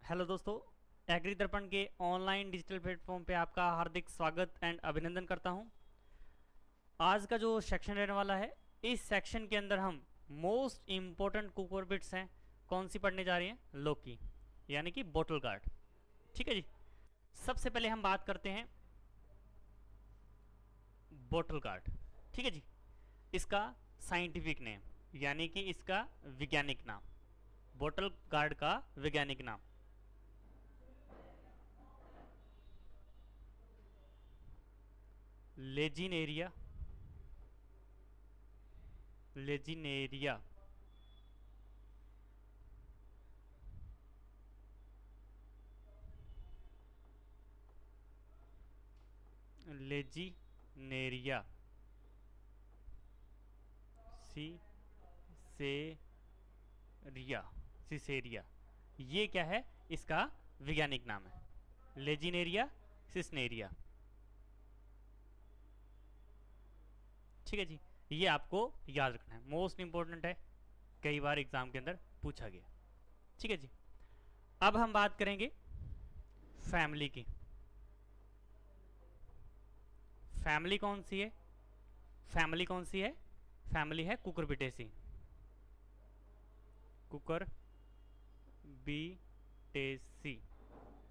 Hello दोस्तों, agree दर्पण के ऑनलाइन डिजिटल प्लेटफॉर्म पे आपका हार्दिक स्वागत एंड अभिनंदन करता हूं। आज का जो सेक्शन रहने वाला है, इस सेक्शन के अंदर हम मोस्ट इम्पोर्टेंट कुकर बिट्स हैं कौन सी पढ़ने जा रही हैं, लोकी यानी कि बोटल गार्ड। ठीक है जी। सबसे पहले हम बात करते हैं बोटल गार्ड। ठीक है जी। इसका साइंटिफिक नेम यानी कि इसका वैज्ञानिक नाम, बोटल गार्ड का वैज्ञानिक नाम लेजिनेरिया लेजिनेरिया लेजिनेरिया सिसेरिया सिसेरिया, ये क्या है, इसका वैज्ञानिक नाम है लेजिनेरिया सिस्नेरिया। ठीक है जी। ये आपको याद रखना है, मोस्ट इंपॉर्टेंट है, कई बार एग्जाम के अंदर पूछा गया। ठीक है जी। अब हम बात करेंगे फैमिली की। फैमिली कौन सी है? फैमिली कौन सी है? फैमिली है कुकुरबिटेसी। कुकर बिटेसी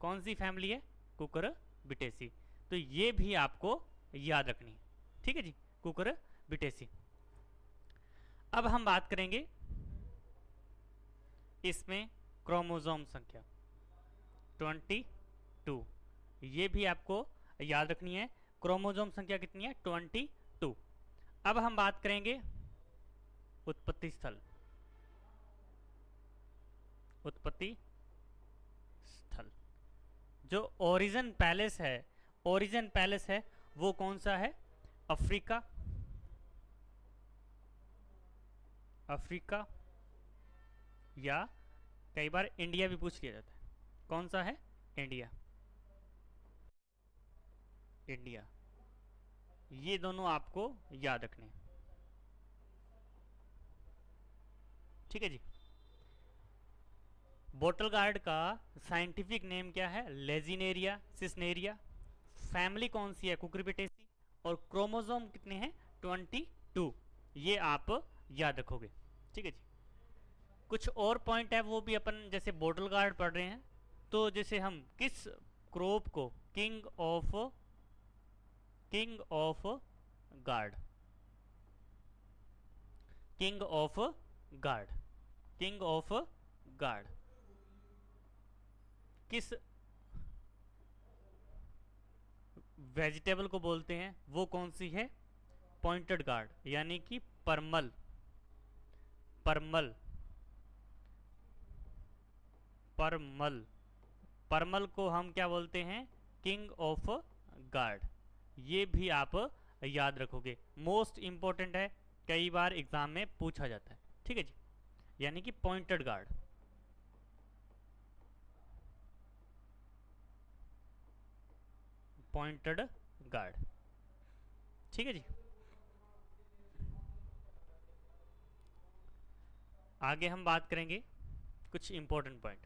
कौन सी फैमिली है? कुकर बिटेसी। तो ये भी आपको याद रखनी है। ठीक है जी, कुकर बिटेसी। अब हम बात करेंगे इसमें क्रोमोसोम संख्या 22। ये भी आपको याद रखनी है, क्रोमोसोम संख्या कितनी है? 22। अब हम बात करेंगे उत्पत्ति स्थल। उत्पत्ति स्थल, जो ओरिजिन पैलेस है, ओरिजिन पैलेस है वो कौन सा है? अफ्रीका, अफ्रीका या कई बार इंडिया भी पूछ लिया जाता है। कौन सा है? India, India. ये दोनों आपको याद रखने हैं। ठीक है जी। बोटल गार्ड का साइंटिफिक नेम क्या है? लेजिनेरिया सिस्नेरिया। फैमिली कौन सी है? कुकुरबिटेसी। और क्रोमोसोम कितने हैं? 22। ये आप याद रखोगे। ठीक है जी। कुछ और पॉइंट है वो भी अपन जैसे बोटल गार्ड पढ़ रहे हैं, तो जैसे हम किस क्रॉप को king of guard, king of guard, king of guard किस वेजिटेबल को बोलते हैं? वो कौन सी है? पॉइंटेड गार्ड यानी कि परमल। परमल, परमल, परमल को हम क्या बोलते हैं? King of guard. ये भी आप याद रखोगे, मोस्ट इंपॉर्टेंट है, कई बार एग्जाम में पूछा जाता है। ठीक है जी। यानी कि पॉइंटेड गार्ड, पॉइंटेड गार्ड। ठीक है जी। आगे हम बात करेंगे कुछ इंपॉर्टेंट पॉइंट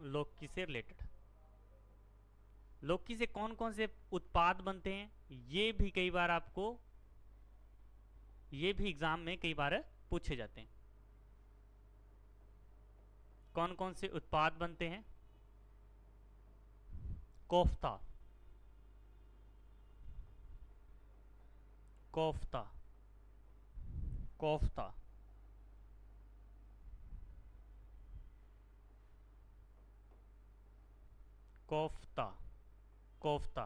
लौकी से रिलेटेड। लौकी से कौन कौन से उत्पाद बनते हैं, ये भी कई बार आपको, ये भी एग्जाम में कई बार पूछे जाते हैं। कौन कौन से उत्पाद बनते हैं? कोफ्ता, कोफ्ता, कोफ्ता, कोफ्ता, कोफ्ता।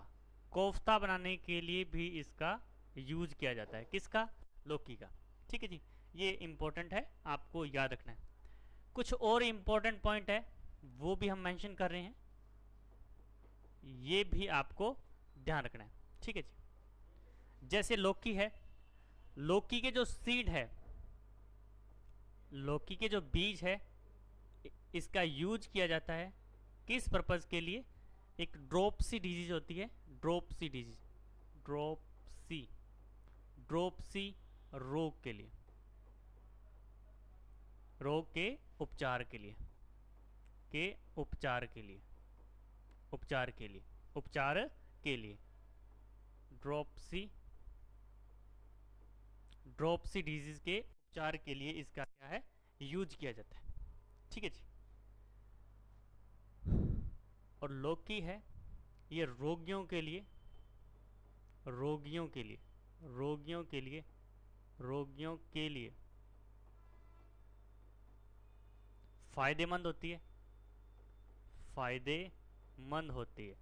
कोफ्ता बनाने के लिए भी इसका यूज किया जाता है। किसका? लौकी का। ठीक है जी। ये इंपॉर्टेंट है, आपको याद रखना है। कुछ और इंपॉर्टेंट पॉइंट है वो भी हम मेंशन कर रहे हैं, ये भी आपको ध्यान रखना है। ठीक है जी। जैसे लौकी है, लौकी के जो सीड है, लौकी के जो बीज है, इसका यूज किया जाता है किस पर्पज़ के लिए? एक ड्रोपसी डिजीज होती है, ड्रोपसी डिजीज, ड्रोपसी, ड्रोपसी रोग के लिए, रोग के उपचार के लिए, के उपचार के लिए, उपचार के लिए, उपचार के लिए ड्रॉपसी, ड्रॉपसी डिजीज के उपचार के लिए इसका क्या है, यूज किया जाता है। ठीक है जी। और लौकी है, ये रोगियों के लिए, रोगियों के लिए, रोगियों के लिए, रोगियों के लिए फायदेमंद होती है, फायदेमंद होती है,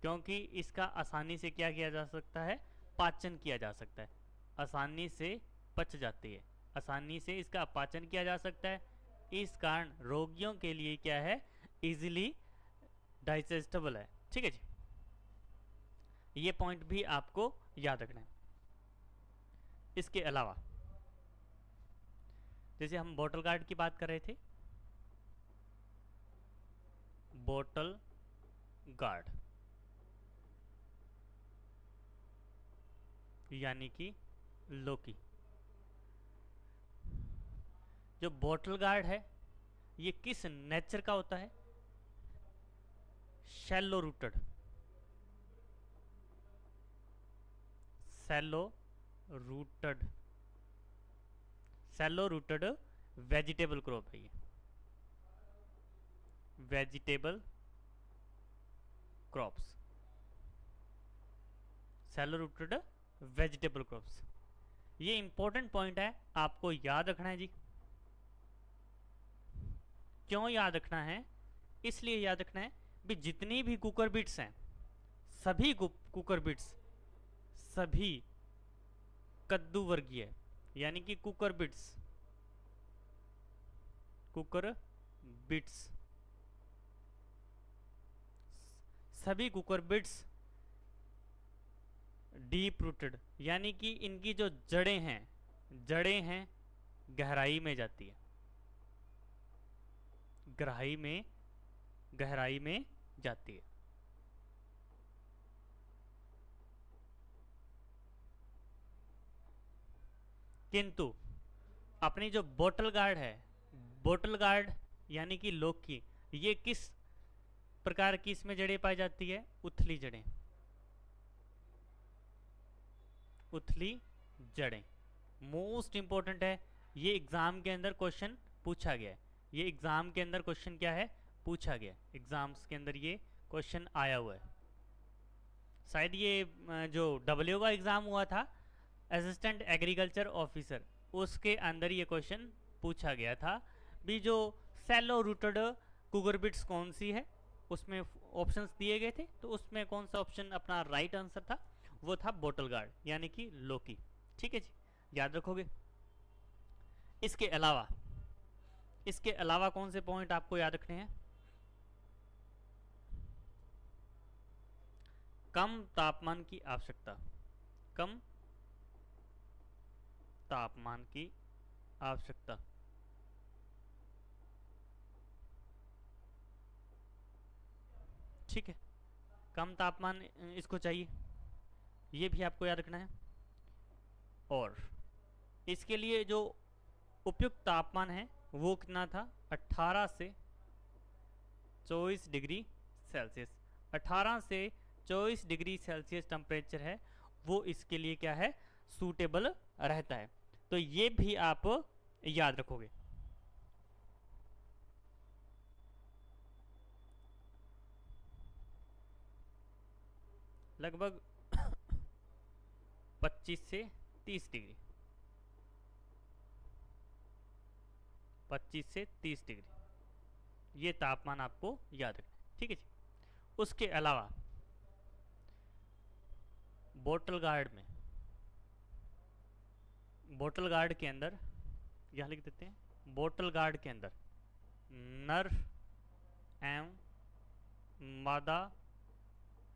क्योंकि इसका आसानी से क्या किया जा सकता है, पाचन किया जा सकता है, आसानी से पच जाती है, आसानी से इसका पाचन किया जा सकता है। इस कारण रोगियों के लिए क्या है, इजीली डाइजेस्टेबल है। ठीक है जी, ये पॉइंट भी आपको याद रखना है। इसके अलावा जैसे हम बॉटल गार्ड की बात कर रहे थे, बॉटल गार्ड यानी कि लौकी, जो बॉटल गार्ड है ये किस नेचर का होता है, shallow rooted, shallow rooted, shallow rooted vegetable crop है ये, vegetable crops, shallow rooted vegetable crops. ये इंपॉर्टेंट पॉइंट है, आपको याद रखना है जी। क्यों याद रखना है, इसलिए याद रखना है भी जितनी भी कुकर बिट्स हैं, सभी कुकर बिट्स सभी कद्दू वर्गीय, यानी कि कुकर बिट्स, कुकर बिट्स, सभी कुकर बिट्स डीप रूटेड, यानी कि इनकी जो जड़ें हैं, जड़ें हैं गहराई में जाती है, गहराई में, गहराई में जाती है। किंतु अपनी जो बॉटल गार्ड है, बॉटल गार्ड यानी कि लौकी, ये किस प्रकार की इसमें जड़ें पाई जाती है, उथली जड़ें, उथली जड़ें। मोस्ट इंपॉर्टेंट है, ये एग्जाम के अंदर क्वेश्चन पूछा गया है, ये एग्जाम के अंदर क्वेश्चन क्या है, पूछा गया, एग्जाम्स के अंदर ये क्वेश्चन आया हुआ है। शायद ये जो डब्ल्यू का एग्जाम हुआ था, असिस्टेंट एग्रीकल्चर ऑफिसर, उसके अंदर ये क्वेश्चन पूछा गया था भी जो सेलो रूटेड कुकर बिट्स कौन सी है, उसमें ऑप्शंस दिए गए थे, तो उसमें कौन सा ऑप्शन अपना राइट आंसर था, वो था बॉटल गार्ड यानी कि लौकी। ठीक है जी, याद रखोगे। इसके अलावा, इसके अलावा कौन से पॉइंट आपको याद रखने हैं, कम तापमान की आवश्यकता, कम तापमान की आवश्यकता, ठीक है, कम तापमान इसको चाहिए, ये भी आपको याद रखना है। और इसके लिए जो उपयुक्त तापमान है वो कितना था, 18 से 24 डिग्री सेल्सियस, 18 से 24 डिग्री सेल्सियस टेम्परेचर है वो इसके लिए क्या है, सूटेबल रहता है। तो ये भी आप याद रखोगे। लगभग 25 से 30 डिग्री, 25 से 30 डिग्री, ये तापमान आपको याद रखना है। ठीक है जी। उसके अलावा बॉटल गार्ड में, बॉटल गार्ड के अंदर यह लिख देते हैं, बॉटल गार्ड के अंदर नर एवं मादा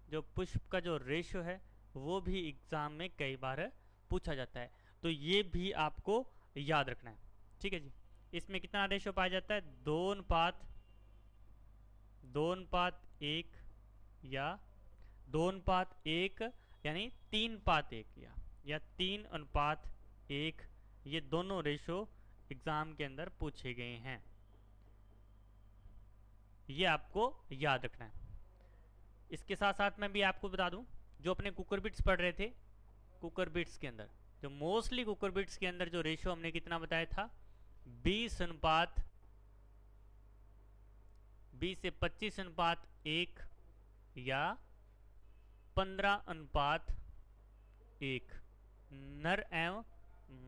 जो पुष्प का जो रेशो है वो भी एग्जाम में कई बार पूछा जाता है, तो ये भी आपको याद रखना है। ठीक है जी। इसमें कितना रेशो पाया जाता है, 2:1 या 2:1 यानी 3:1 या 3:1, ये दोनों रेशो एग्जाम के अंदर पूछे गए हैं। ये आपको याद रखना है। इसके साथ साथ मैं भी आपको बता दूं, जो अपने कुकर बिट्स पढ़ रहे थे, कुकर बिट्स के अंदर जो मोस्टली कुकर बिट्स के अंदर जो रेशियो हमने कितना बताया था, 20:25:1 या 15:1 नर एवं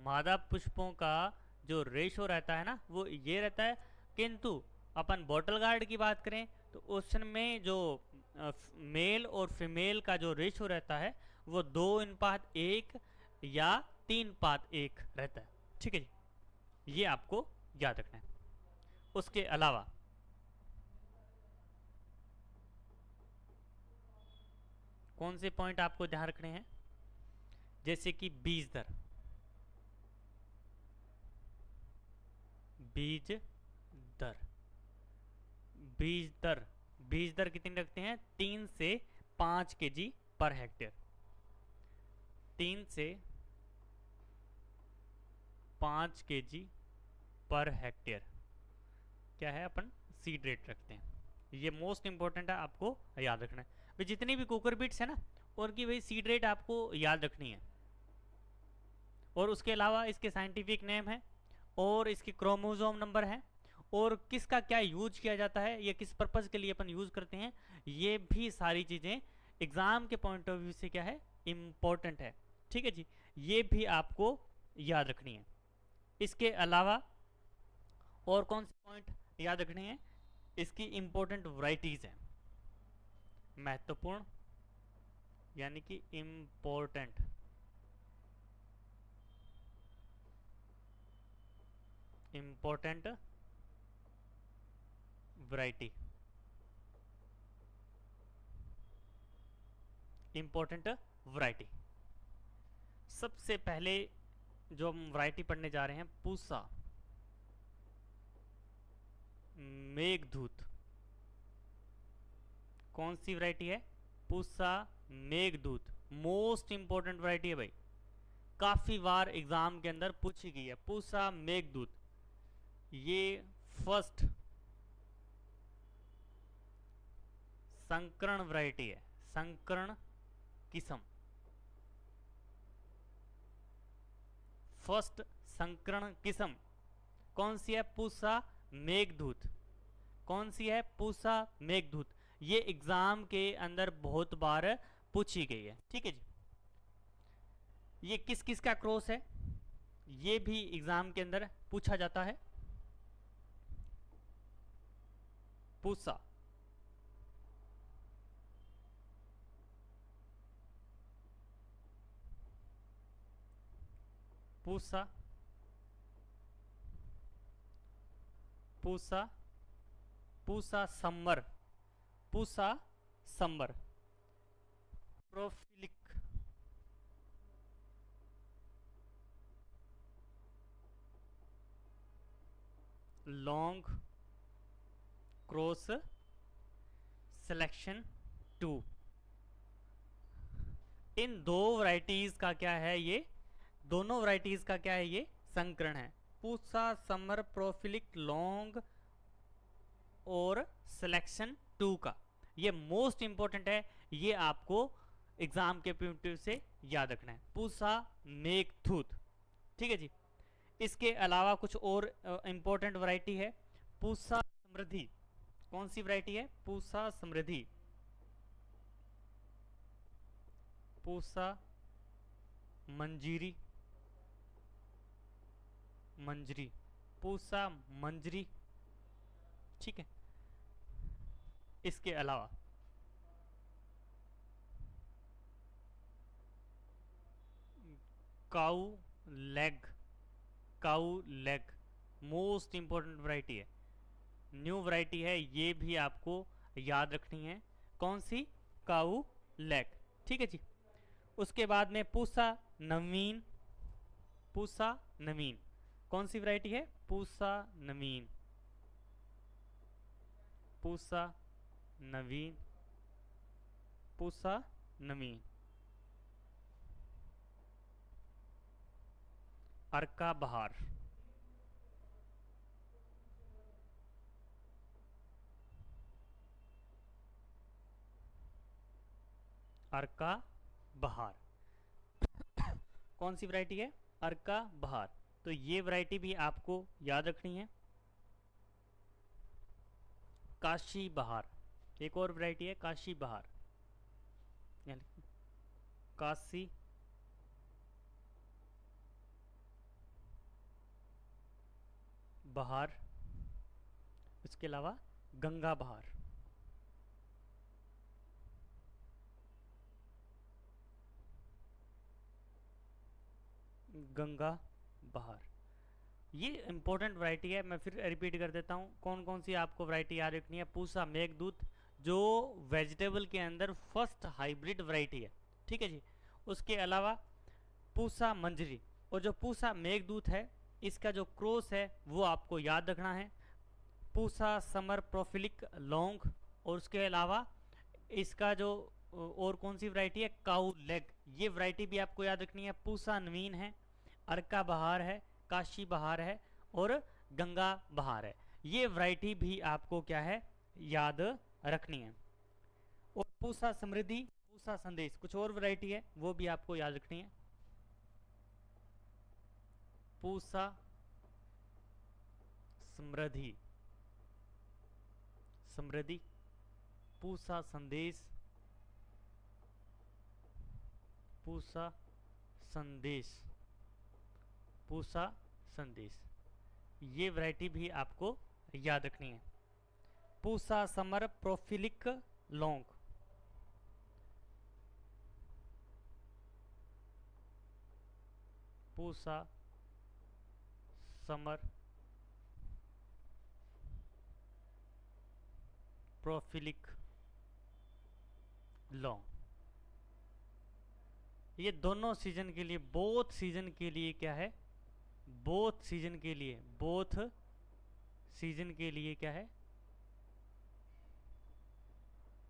मादा पुष्पों का जो रेशो रहता है ना, वो ये रहता है। किंतु अपन बॉटल गार्ड की बात करें तो उसमें जो मेल और फीमेल का जो रेशो रहता है वो 2:1 या 3:1 रहता है। ठीक है जी, ये आपको याद रखना है। उसके अलावा कौन से पॉइंट आपको ध्यान रखने हैं, जैसे कि बीज दर। बीज दर बीज दर बीज दर कितनी रखते हैं, 3 से 5 केजी पर हेक्टेयर। 3 से 5 केजी पर हेक्टेयर क्या है, अपन सीड रेट रखते हैं। ये मोस्ट इंपॉर्टेंट है, आपको याद रखना है भाई। जितनी भी कुकर बिट्स है ना, उनकी भाई सीड रेट आपको याद रखनी है। और उसके अलावा इसके साइंटिफिक नेम है, और इसकी क्रोमोसोम नंबर है, और किसका क्या यूज किया जाता है, ये किस पर्पज़ के लिए अपन यूज करते हैं, ये भी सारी चीज़ें एग्जाम के पॉइंट ऑफ व्यू से क्या है, इम्पोर्टेंट है। ठीक है जी, ये भी आपको याद रखनी है। इसके अलावा और कौन से पॉइंट याद रखने हैं, इसकी इंपॉर्टेंट वैरायटीज हैं, महत्वपूर्ण यानी कि important important variety. Important variety सबसे पहले जो हम वैरायटी पढ़ने जा रहे हैं, पूसा मेघदूत। कौन सी वैरायटी है, Pusa Meghdoot. Most important variety है भाई, काफी बार एग्जाम के अंदर पूछी गई है, पूसा मेघदूत। ये फर्स्ट संकरण वैरायटी है, संकरण किस्म। फर्स्ट संकरण किस्म कौन सी है, पूसा मेघदूत। कौन सी है, पूसा मेघदूत। ये एग्जाम के अंदर बहुत बार पूछी गई है। ठीक है जी, ये किस किस का क्रॉस है, ये भी एग्जाम के अंदर पूछा जाता है। Pusa Pusa Pusa Pusa summer, Pusa summer, prolific, long cross selection 2। इन दो वैरायटीज का क्या है, ये दोनों वैरायटीज का क्या है, ये संकरण है। पूसा समर प्रोफिलिक लॉन्ग और सिलेक्शन 2 का, ये मोस्ट इंपॉर्टेंट है, ये आपको एग्जाम के पॉइंट से याद रखना है, पूसा मेघदूत। ठीक है जी, इसके अलावा कुछ और इंपॉर्टेंट वैरायटी है, पूसा समृद्धि। कौन सी वैरायटी है, पूसा समृद्धि, पूसा मंजीरी, मंजरी, पूसा मंजरी। ठीक है, इसके अलावा काऊ लेग, काऊ लेग मोस्ट इंपॉर्टेंट वैरायटी है, न्यू वैरायटी है, ये भी आपको याद रखनी है। कौन सी, काऊ लेग। ठीक है जी, उसके बाद में पूसा नवीन, पूसा नवीन। कौन सी वैरायटी है, पूसा नवीन, पूसा नवीन, पूसा नवीन। अर्का बहार, अर्का बहार। कौन सी वैरायटी है? अर्का बहार। तो ये वैरायटी भी आपको याद रखनी है। काशी बहार, एक और वैरायटी है काशी बहार, यानी काशी बहार। इसके अलावा गंगा बहार, गंगा बहार। ये इंपॉर्टेंट वैरायटी है। मैं फिर रिपीट कर देता हूँ कौन कौन सी आपको वैरायटी याद रखनी है। पूसा मेघदूत जो वेजिटेबल के अंदर फर्स्ट हाइब्रिड वैरायटी है, ठीक है जी। उसके अलावा पूसा मंजरी, और जो पूसा मेघदूत है इसका जो क्रॉस है वो आपको याद रखना है। पूसा समर प्रोफिलिक लॉन्ग, और उसके अलावा इसका जो और कौन सी वैरायटी है, काऊ लेग, ये वैरायटी भी आपको याद रखनी है। पूसा नवीन है, अर्का बहार है, काशी बहार है और गंगा बहार है। ये वैरायटी भी आपको क्या है, याद रखनी है। और पूसा समृद्धि, पूसा संदेश, कुछ और वैरायटी है वो भी आपको याद रखनी है। पूसा समृद्धि, समृद्धि, पूसा संदेश, पूसा संदेश, पूसा संदेश, ये वैरायटी भी आपको याद रखनी है। Pusa summer prolific long, Pusa summer prolific long, ये दोनों सीजन के लिए, बोथ सीजन के लिए क्या है, बोथ सीजन के लिए, बोथ सीजन के लिए क्या है,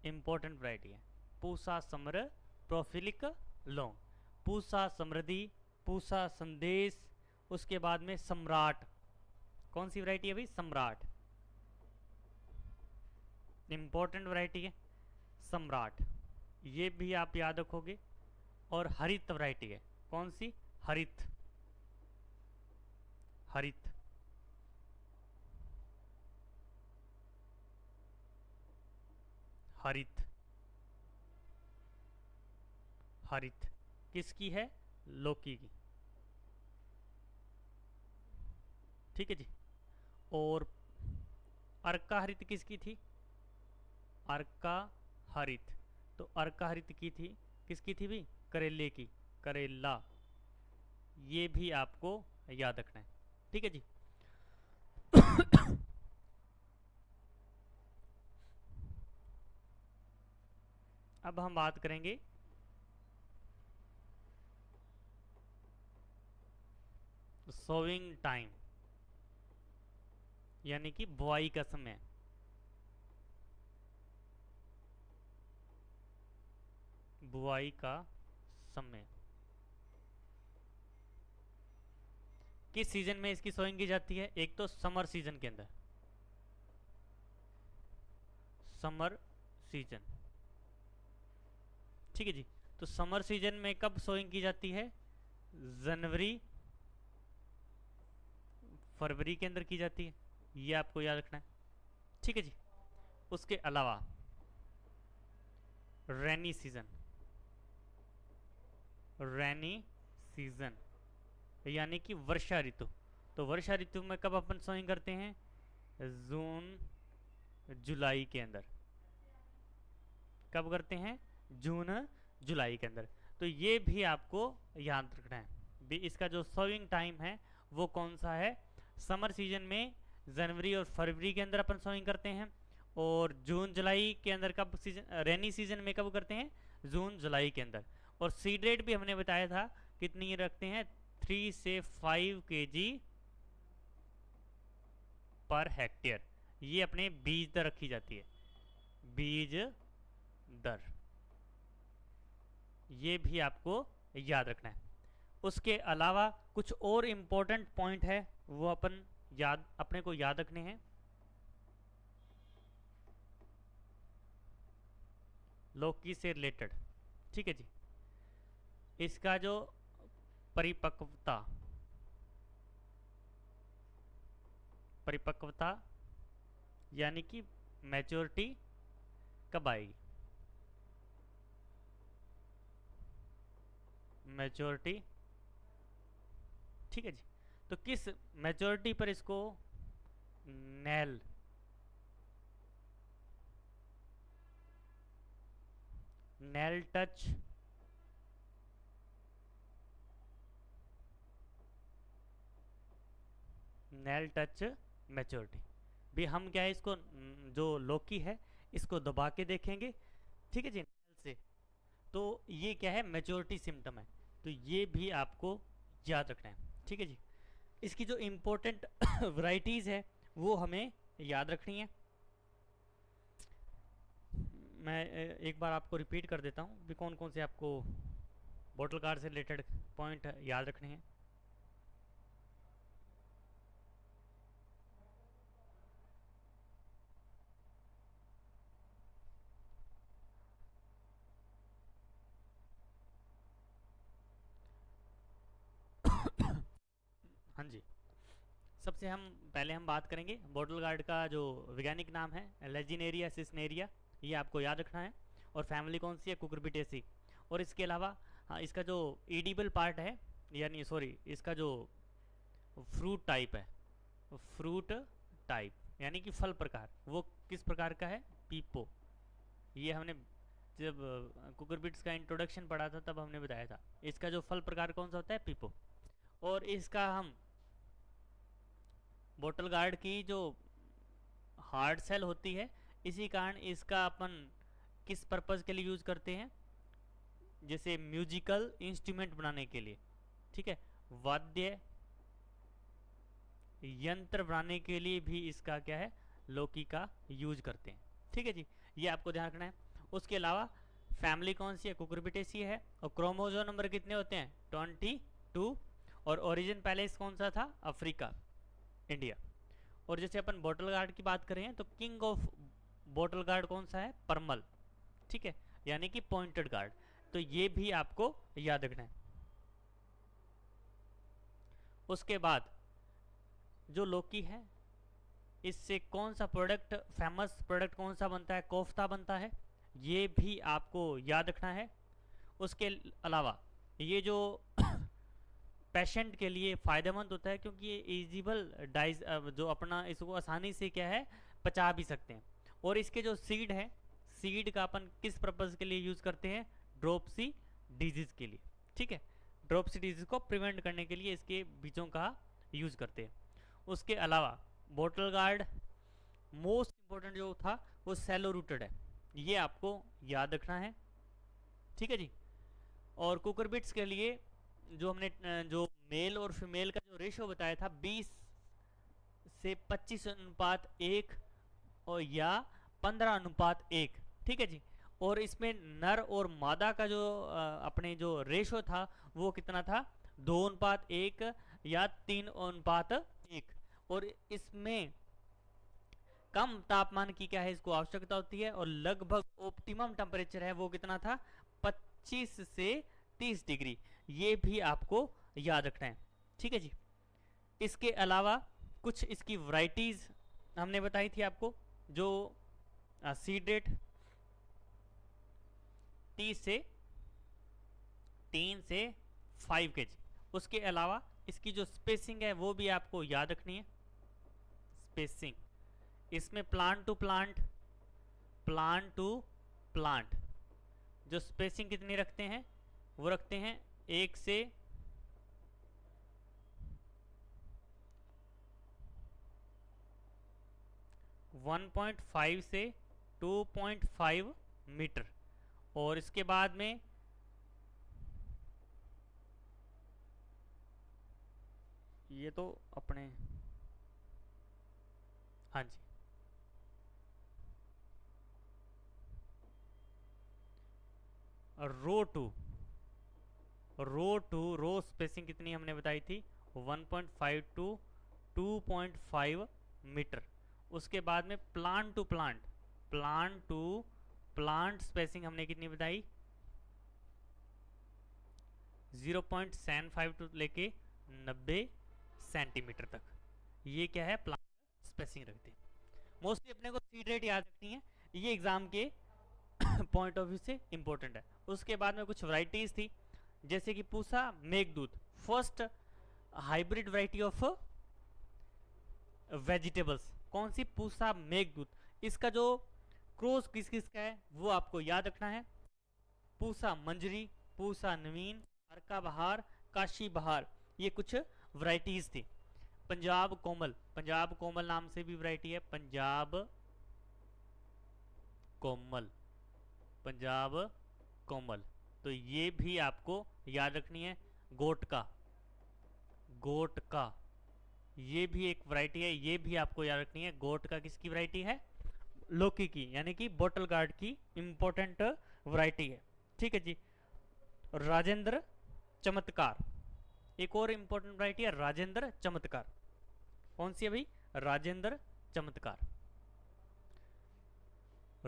इंपॉर्टेंट वैरायटी है। Pusa summer prolific long, Pusa समृद्धि, पूसा संदेश, उसके बाद में सम्राट। कौन सी वैरायटी है भाई? सम्राट, इंपॉर्टेंट वैरायटी है सम्राट, ये भी आप याद रखोगे। और हरित वैरायटी है, कौन सी? हरित, हरित, हरित, हरित किसकी है? लौकी की, ठीक है जी। और अर्का हरित किसकी थी? अर्का हरित, तो अर्का हरित की थी, किसकी थी भी? करेले की, करेला, ये भी आपको याद रखना है, ठीक है जी। अब हम बात करेंगे सोविंग टाइम, यानी कि बुआई का समय। बुआई का समय किस सीजन में इसकी सोइंग की जाती है? एक तो समर सीजन के अंदर, समर सीजन, ठीक है जी। तो समर सीजन में कब सोइंग की जाती है? जनवरी फरवरी के अंदर की जाती है, ये आपको याद रखना है, ठीक है जी। उसके अलावा रेनी सीजन, रेनी सीजन यानी कि वर्षा ऋतु। तो वर्षा ऋतु में कब अपन सोइंग करते हैं? जून जुलाई के अंदर। कब करते हैं? जून जुलाई के अंदर। तो ये भी आपको याद रखना है। इसका जो सोइंग टाइम है वो कौन सा है? समर सीजन में जनवरी और फरवरी के अंदर अपन सोइंग करते हैं, और जून जुलाई के अंदर कब सीजन, रेनी सीजन में कब करते हैं? जून जुलाई के अंदर। और सीड रेट भी हमने बताया था कितनी रखते हैं? 3 से 5 kg पर हेक्टेयर, ये अपने बीज दर रखी जाती है, बीज दर, ये भी आपको याद रखना है। उसके अलावा कुछ और इम्पोर्टेंट पॉइंट है वो अपन अपने को याद रखने हैं। लौकी से रिलेटेड, ठीक है जी। इसका जो परिपक्वता परिपक्वता यानी कि मैच्योरिटी कब आएगी, मैच्योरिटी, ठीक है जी। तो किस मैच्योरिटी पर इसको nail nail touch nail touch maturity भी हम क्या है इसको जो लौकी है इसको दबा के देखेंगे, ठीक है जी, नेल से। तो ये क्या है, मैच्योरिटी सिम्टम है। तो ये भी आपको याद रखना है, ठीक है जी। इसकी जो इम्पोर्टेंट वैरायटीज़ है वो हमें याद रखनी है। मैं एक बार आपको रिपीट कर देता हूँ भी कौन कौन से आपको बॉटल गार्ड से रिलेटेड पॉइंट याद रखने हैं। हाँ जी, सबसे हम पहले हम बात करेंगे बॉटल गार्ड का जो वैज्ञानिक नाम है लेजिनेरिया सिस्नेरिया, ये आपको याद रखना है। और फैमिली कौन सी है, कुकुरबिटेसी। और इसके अलावा हाँ, इसका जो ईडिबल पार्ट है, यानी सॉरी इसका जो फ्रूट टाइप है, फ्रूट टाइप यानी कि फल प्रकार, वो किस प्रकार का है, पीपो। ये हमने जब कुकुरबिट्स का इंट्रोडक्शन पढ़ा था तब हमने बताया था इसका जो फल प्रकार कौन सा होता है, पीपो। और इसका हम बोटल गार्ड की जो हार्ड सेल होती है, इसी कारण इसका अपन किस पर्पज़ के लिए यूज़ करते हैं, जैसे म्यूजिकल इंस्ट्रूमेंट बनाने के लिए, ठीक है, वाद्य यंत्र बनाने के लिए भी इसका क्या है, लौकी का यूज करते हैं, ठीक है जी। ये आपको ध्यान रखना है। उसके अलावा फैमिली कौन सी है, कुकुरबिटेसी है। और क्रोमोजोम नंबर कितने होते हैं, 22। और ओरिजिन पैलेस कौन सा था, अफ्रीका, इंडिया। और जैसे अपन बॉटल गार्ड की बात करें तो किंग ऑफ बॉटल गार्ड कौन सा है, परमल, ठीक है, यानी कि पॉइंटेड गार्ड। तो ये भी आपको याद रखना है। उसके बाद जो लौकी है इससे कौन सा प्रोडक्ट, फेमस प्रोडक्ट कौन सा बनता है, कोफ्ता बनता है, ये भी आपको याद रखना है। उसके अलावा ये जो पेशेंट के लिए फ़ायदेमंद होता है क्योंकि ये इजिबल डाइज, जो अपना इसको आसानी से क्या है पचा भी सकते हैं। और इसके जो सीड है, सीड का अपन किस पर्पज़ के लिए यूज़ करते हैं, ड्रोपसी डिजीज़ के लिए, ठीक है, ड्रोपसी डिजीज़ को प्रिवेंट करने के लिए इसके बीजों का यूज़ करते हैं। उसके अलावा बॉटल गार्ड मोस्ट इम्पोर्टेंट जो था वो सेलो रूटेड है, ये आपको याद रखना है, ठीक है जी। और कुकरबिट्स के लिए जो हमने जो मेल और फीमेल का जो रेशो बताया था 20 से 25 अनुपात 1 और या 15 अनुपात 1, ठीक है जी। और इसमें नर और मादा का जो अपने जो रेशो था वो कितना था, 2 अनुपात 1 या 3 अनुपात 1। और इसमें कम तापमान की क्या है इसको आवश्यकता होती है, और लगभग ऑप्टिमम टेम्परेचर है वो कितना था, 25 से 30 डिग्री। ये भी आपको याद रखना है, ठीक है जी। इसके अलावा कुछ इसकी वैरायटीज हमने बताई थी आपको, जो सीड रेट 30 से 3 से 5 kg। उसके अलावा इसकी जो स्पेसिंग है वो भी आपको याद रखनी है, स्पेसिंग इसमें plant to plant, plant to plant जो स्पेसिंग कितनी रखते हैं, वो रखते हैं 1 से 1.5 से 2.5 मीटर। और इसके बाद में ये तो अपने, हाँ जी, रो स्पेसिंग कितनी हमने बताई थी, 1.5 टू 2.5 मीटर। उसके बाद में plant to plant, plant to plant spacing हमने कितनी बताई, 0.75 टू लेके 90 सेंटीमीटर तक, ये क्या है प्लांट स्पेसिंग रखते हैं। मोस्टली अपने को सीड रेट याद रखनी है, ये एग्जाम के पॉइंट ऑफ व्यू से इंपॉर्टेंट है। उसके बाद में कुछ वैरायटीज थी, जैसे कि Pusa Meghdoot, first hybrid variety of vegetables. कौन सी? पूसा मेघदूत। इसका जो क्रॉस किस किस का है वो आपको याद रखना है। पूसा मंजरी, पूसा नवीन, अर्का बहार, काशी बहार, ये कुछ वैरायटीज थी। पंजाब कोमल, पंजाब कोमल नाम से भी वैरायटी है, पंजाब कोमल, पंजाब कोमल, तो ये भी आपको याद रखनी है। गोटका, गोटका, ये भी एक वैरायटी है, ये भी आपको याद रखनी है। गोटका किसकी वैरायटी है? लौकी की, यानी कि बोटल गार्ड की इंपॉर्टेंट वैरायटी है। ठीक है जी। राजेंद्र चमत्कार, एक और इंपॉर्टेंट वैरायटी है राजेंद्र चमत्कार। कौन सी है भाई? राजेंद्र चमत्कार,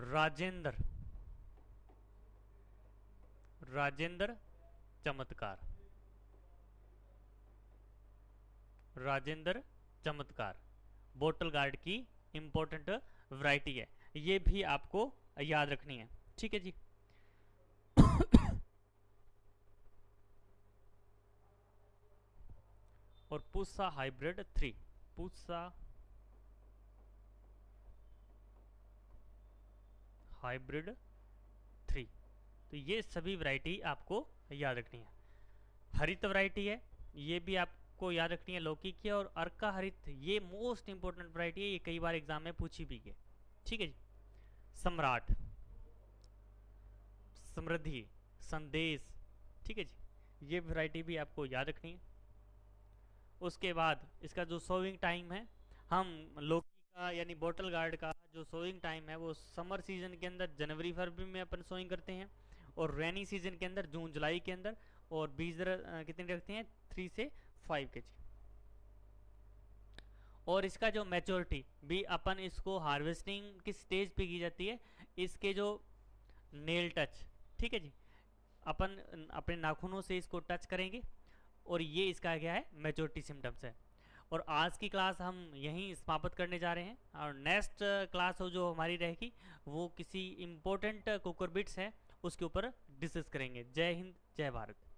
राजेंद्र, राजेंद्र चमत्कार, राजेंद्र चमत्कार बोटल गार्ड की इंपॉर्टेंट वैरायटी है, ये भी आपको याद रखनी है। ठीक है जी। और पूसा हाइब्रिड 3, पूसा हाइब्रिड 3, तो ये सभी वैरायटी आपको याद रखनी है। हरित वैरायटी है, ये भी आपको याद रखनी है लौकी की। और अर्का हरित, ये मोस्ट इंपोर्टेंट वैरायटी है, ये कई बार एग्जाम में पूछी भी है। ठीक है जी। सम्राट, समृद्धि, संदेश, ठीक है जी, ये वैरायटी भी आपको याद रखनी है। उसके बाद इसका जो सोविंग टाइम है, हम लौकी का यानी बोटल गार्ड का जो सोइंग टाइम है वो समर सीजन के अंदर जनवरी फरवरी में अपन सोइंग करते हैं, और रेनी सीजन के अंदर जून जुलाई के अंदर। और बीज दर कितने रखते हैं? 3 से 5 kg। और इसका जो मैच्योरिटी भी अपन इसको हार्वेस्टिंग की स्टेज पे की जाती है, इसके जो नेल टच, ठीक है जी, अपन अपने नाखूनों से इसको टच करेंगे, और ये इसका क्या है? मैच्योरिटी सिम्टम्स है। और आज की क्लास हम यहीं समाप्त करने जा रहे हैं, और नेक्स्ट क्लास हो जो हमारी रहेगी वो किसी इम्पोर्टेंट कुकरबिट्स है उसके ऊपर डिस्कस करेंगे। जय हिंद, जय भारत।